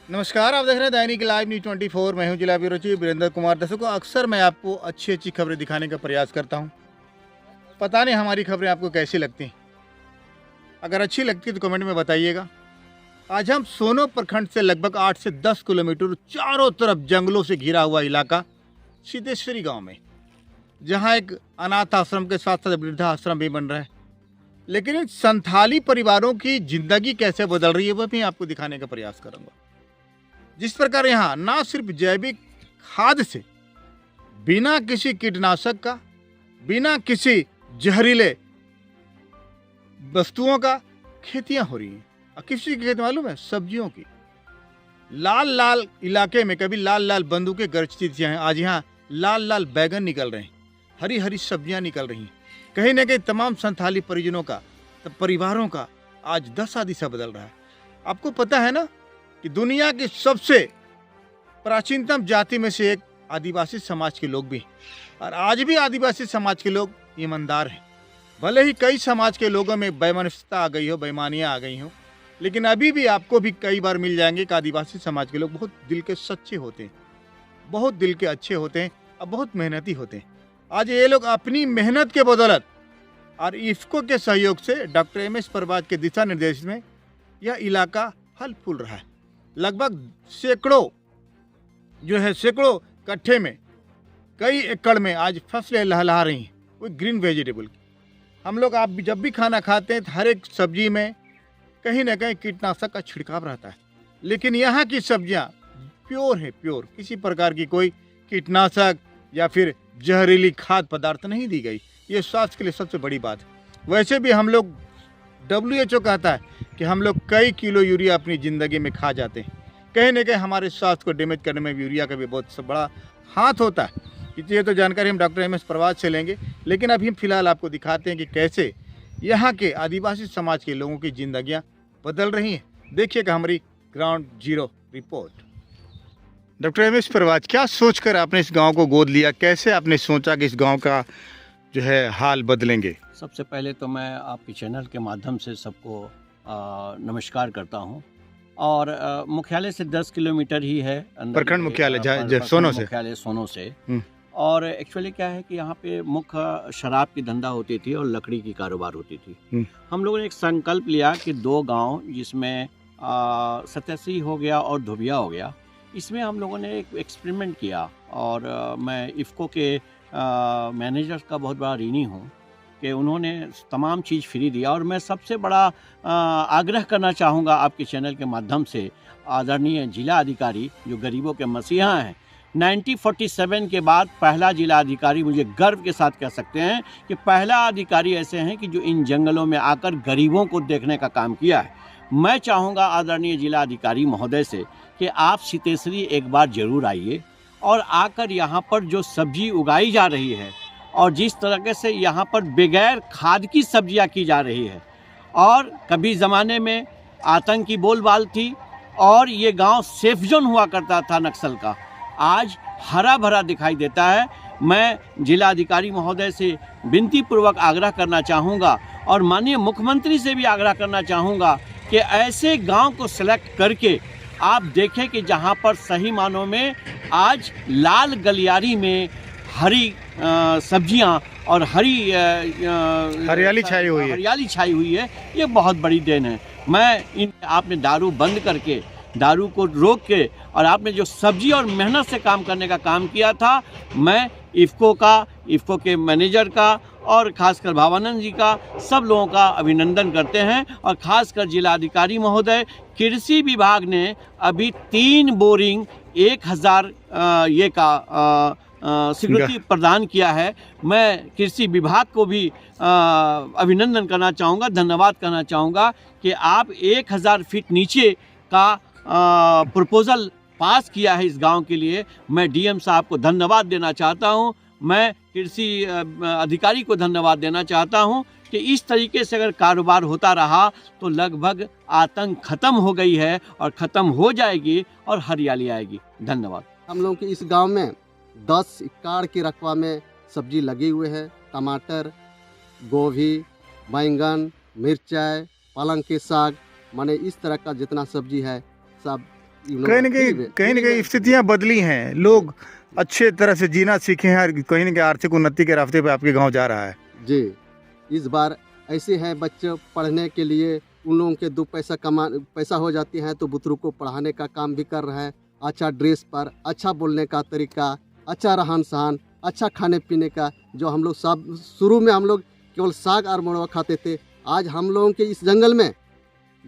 नमस्कार, आप देख रहे हैं दैनिक लाइव न्यूज 24। मैं हूं जिला ब्यूरो चीफ वीरेंद्र कुमार। दर्शकों, अक्सर मैं आपको अच्छी अच्छी खबरें दिखाने का प्रयास करता हूं। पता नहीं हमारी खबरें आपको कैसी लगती हैं। अगर अच्छी लगती तो कमेंट में बताइएगा। आज हम सोनो प्रखंड से लगभग 8 से 10 किलोमीटर चारों तरफ जंगलों से घिरा हुआ इलाका सिद्धेश्वरी गाँव में, जहाँ एक अनाथ आश्रम के साथ साथ वृद्धाश्रम भी बन रहा है। लेकिन इन संथाली परिवारों की जिंदगी कैसे बदल रही है वह भी आपको दिखाने का प्रयास करूंगा। जिस प्रकार यहाँ ना सिर्फ जैविक खाद से, बिना किसी कीटनाशक का, बिना किसी जहरीले वस्तुओं का खेतियां हो रही हैं। और किसी की खेती मालूम है? सब्जियों की। लाल लाल इलाके में कभी लाल लाल बंदूकें गरजती थी, आज यहाँ लाल लाल बैगन निकल रहे हैं, हरी हरी सब्जियां निकल रही हैं। कहीं ना कहीं तमाम संथाली परिजनों का, परिवारों का आज दशा दिशा बदल रहा है। आपको पता है ना कि दुनिया की सबसे प्राचीनतम जाति में से एक आदिवासी समाज के लोग भी, और आज भी आदिवासी समाज के लोग ईमानदार हैं। भले ही कई समाज के लोगों में बेमनस्ता आ गई हो, बेईमानियां आ गई हो, लेकिन अभी भी आपको भी कई बार मिल जाएंगे कि आदिवासी समाज के लोग बहुत दिल के सच्चे होते हैं, बहुत दिल के अच्छे होते हैं और बहुत मेहनती होते हैं। आज ये लोग अपनी मेहनत के बदौलत और इफ्को के सहयोग से डॉक्टर एम एस परवाज के दिशा निर्देश में यह इलाका फल फूल रहा है। लगभग सैकड़ों कट्ठे में, कई एकड़ में आज फसलें लहलहा रही हैं, वो ग्रीन वेजिटेबल की। हम लोग आप भी जब भी खाना खाते हैं तो हर एक सब्जी में कहीं ना कहीं कीटनाशक का छिड़काव रहता है, लेकिन यहाँ की सब्जियाँ प्योर है, प्योर। किसी प्रकार की कोई कीटनाशक या फिर जहरीली खाद्य पदार्थ नहीं दी गई। ये स्वास्थ्य के लिए सबसे बड़ी बात है। वैसे भी हम लोग, WHO कहता है कि हम लोग कई किलो यूरिया अपनी ज़िंदगी में खा जाते हैं। कहीं ना कहीं हमारे स्वास्थ्य को डैमेज करने में यूरिया का भी बहुत बड़ा हाथ होता है। ये तो जानकारी हम डॉक्टर एम एस परवाज से लेंगे, लेकिन अभी हम फिलहाल आपको दिखाते हैं कि कैसे यहाँ के आदिवासी समाज के लोगों की जिंदगियाँ बदल रही हैं। देखिएगा हमारी ground zero report. Doctor M S Parwaz, क्या सोचकर आपने इस गाँव को गोद लिया? कैसे आपने सोचा कि इस गाँव का जो है हाल बदलेंगे? सबसे पहले तो मैं आपके चैनल के माध्यम से सबको नमस्कार करता हूं। और मुख्यालय से 10 किलोमीटर ही है, प्रखंड मुख्यालय सोनो से। मुख्यालय सोनो से। और एक्चुअली क्या है कि यहाँ पे मुख्य शराब की धंधा होती थी और लकड़ी की कारोबार होती थी। हम लोगों ने एक संकल्प लिया कि 2 गांव, जिसमें सतसी हो गया और धोबिया हो गया, इसमें हम लोगों ने एक एक्सपेरिमेंट किया। और मैं इफ्को के मैनेजर का बहुत बड़ा ऋणी हूँ कि उन्होंने तमाम चीज़ फ्री दिया। और मैं सबसे बड़ा आग्रह करना चाहूँगा आपके चैनल के माध्यम से, आदरणीय जिला अधिकारी जो गरीबों के मसीहा हैं, 1947 के बाद पहला जिला अधिकारी, मुझे गर्व के साथ कह सकते हैं कि पहला अधिकारी ऐसे हैं कि जो इन जंगलों में आकर गरीबों को देखने का काम किया है। मैं चाहूँगा आदरणीय जिला अधिकारी महोदय से कि आप सिद्धेश्वरी एक बार ज़रूर आइए और आकर यहाँ पर जो सब्जी उगाई जा रही है और जिस तरीके से यहाँ पर बगैर खाद की सब्जियाँ की जा रही है, और कभी ज़माने में आतंक की बोलबाल थी और ये गांव सेफ जोन हुआ करता था नक्सल का, आज हरा भरा दिखाई देता है। मैं जिलाधिकारी महोदय से विनती पूर्वक आग्रह करना चाहूँगा और माननीय मुख्यमंत्री से भी आग्रह करना चाहूँगा कि ऐसे गांव को सेलेक्ट करके आप देखें कि जहां पर सही मानों में आज लाल गलियारी में हरी सब्जियां और हरियाली छाई हुई है, ये बहुत बड़ी देन है। आपने दारू बंद करके, दारू को रोक के, और आपने जो सब्जी और मेहनत से काम करने का काम किया था, मैं इफ्को के मैनेजर का और खासकर भावानंद जी का, सब लोगों का अभिनंदन करते हैं। और खासकर जिलाधिकारी महोदय, कृषि विभाग ने अभी 3 बोरिंग 1000 ये का स्वीकृति प्रदान किया है। मैं कृषि विभाग को भी अभिनंदन करना चाहूँगा, धन्यवाद करना चाहूँगा कि आप 1000 फीट नीचे का प्रपोजल पास किया है इस गांव के लिए। मैं डीएम साहब को धन्यवाद देना चाहता हूं। मैं कृषि अधिकारी को धन्यवाद देना चाहता हूं कि इस तरीके से अगर कारोबार होता रहा तो लगभग आतंक खत्म हो गई है और ख़त्म हो जाएगी और हरियाली आएगी। धन्यवाद। हम लोग के इस गांव में 10 एकड़ के रकबा में सब्जी लगे हुए हैं। टमाटर, गोभी, बैंगन, मिर्चाई, पालंग के साग, माने इस तरह का जितना सब्जी है सब कहीं न कहीं स्थितियाँ बदली हैं, लोग अच्छे तरह से जीना सीखे हैं और कहीं न कहीं आर्थिक उन्नति के रास्ते पे आपके गांव जा रहा है। जी, इस बार ऐसे हैं बच्चे पढ़ने के लिए, उन लोगों के दो पैसा हो जाती है तो बुतरू को पढ़ाने का काम भी कर रहा है। अच्छा ड्रेस पर, अच्छा बोलने का तरीका, अच्छा रहन सहन, अच्छा खाने पीने का, जो हम लोग सब शुरू में हम लोग केवल साग और मोड़वा खाते थे, आज हम लोगों के इस जंगल में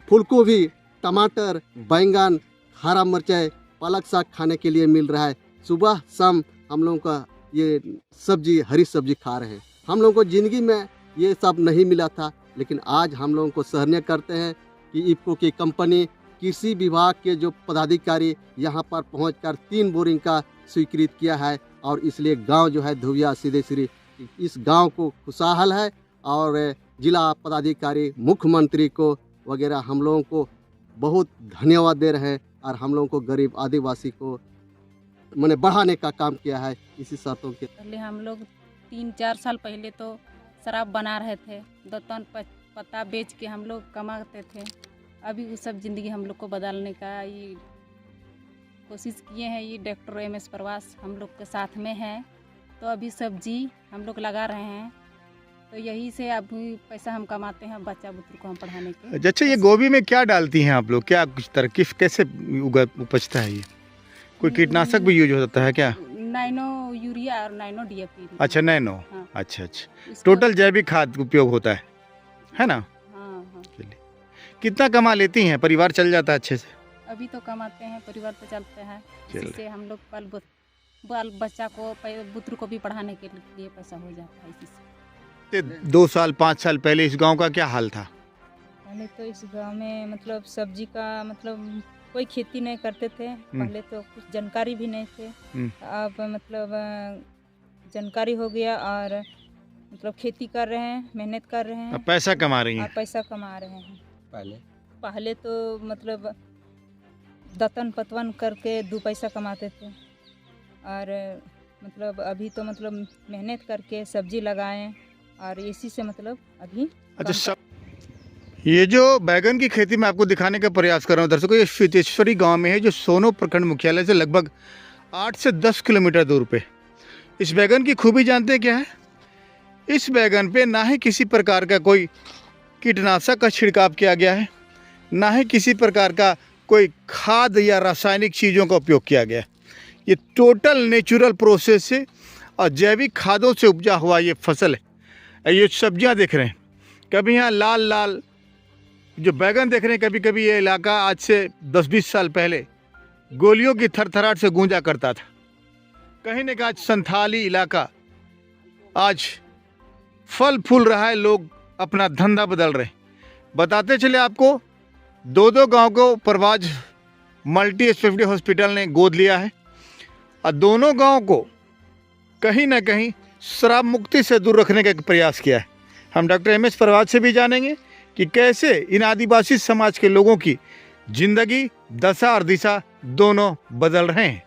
फूल गोभी, टमाटर, बैंगन, हरा मिर्चाई, पालक साग खाने के लिए मिल रहा है। सुबह शाम हम लोगों का ये सब्जी, हरी सब्जी खा रहे हैं। हम लोगों को ज़िंदगी में ये सब नहीं मिला था, लेकिन आज हम लोगों को सराहनीय करते हैं कि इफ़को की कंपनी, कृषि विभाग के जो पदाधिकारी यहाँ पर पहुंचकर 3 बोरिंग का स्वीकृत किया है और इसलिए गांव जो है धुविया सिद्धेश्वरी, इस गांव को खुशहाल है और जिला पदाधिकारी, मुख्यमंत्री को वगैरह हम लोगों को बहुत धन्यवाद दे रहे हैं और हम लोगों को गरीब आदिवासी को मैंने बढ़ाने का काम किया है इसी शर्तों के। पहले हम लोग 3-4 साल पहले तो शराब बना रहे थे, 2 टन पत्ता बेच के हम लोग कमाते थे। अभी वो सब ज़िंदगी हम लोग को बदलने का ये कोशिश किए हैं। ये डॉक्टर MS प्रवास हम लोग के साथ में है, तो अभी सब्जी हम लोग लगा रहे हैं, तो यही से अभी पैसा हम कमाते हैं बच्चा बुतरू को हम पढ़ाने के। अच्छा, ये गोभी में क्या डालती हैं आप लोग? क्या कुछ तरकीब कैसे उपजता है ये? कोई कीटनाशक भी यूज होता है क्या? नैनो यूरिया और नैनो DAP। अच्छा, नैनो। हाँ। अच्छा, इसको- टोटल जैविक खाद उपयोग होता है ना? हाँ। चलिए, कितना कमा लेती हैं? परिवार चल जाता है अच्छे से? अभी तो कमाते हैं, परिवार तो चलते हैं, चलिए। इससे हम लोग बाल बच्चा को, बुतरू को भी पढ़ाने के लिए पैसा हो जाता है इसी से। 2 साल 5 साल पहले इस गांव का क्या हाल था? पहले तो इस गांव में मतलब सब्जी का मतलब कोई खेती नहीं करते थे। पहले तो कुछ जानकारी भी नहीं थे। अब मतलब जानकारी हो गया और मतलब खेती कर रहे हैं, मेहनत कर रहे हैं अब पैसा कमा रही और हैं? पैसा कमा रहे हैं। पहले तो मतलब दतन पतवन करके 2 पैसा कमाते थे और मतलब अभी तो मतलब मेहनत करके सब्जी लगाएं और इसी से मतलब अभी अच्छा, सब ये जो बैगन की खेती मैं आपको दिखाने का प्रयास कर रहा हूँ दर्शकों, ये सिद्धेश्वरी गांव में है जो सोनो प्रखंड मुख्यालय से लगभग 8 से 10 किलोमीटर दूर पे। इस बैगन की खूबी जानते हैं क्या है? इस बैगन पे ना ही किसी प्रकार का कोई कीटनाशक का छिड़काव किया गया है, ना ही किसी प्रकार का कोई खाद या रासायनिक चीज़ों का उपयोग किया गया है। ये टोटल नेचुरल प्रोसेस से और जैविक खादों से उपजा हुआ ये फसल है। ये सब्जियां देख रहे हैं, कभी यहाँ लाल लाल जो बैगन देख रहे हैं, कभी कभी ये इलाका आज से 10-20 साल पहले गोलियों की थरथराहट से गूंजा करता था। कहीं न कहीं आज संथाली इलाका आज फल फूल रहा है, लोग अपना धंधा बदल रहे हैं। बताते चले आपको, 2 गांव को परवाज मल्टी स्पेशलिटी हॉस्पिटल ने गोद लिया है और दोनों गांव को कहीं ना कहीं शराब मुक्ति से दूर रखने का एक प्रयास किया है। हम डॉक्टर MS प्रवाज से भी जानेंगे कि कैसे इन आदिवासी समाज के लोगों की जिंदगी, दशा और दिशा दोनों बदल रहे हैं।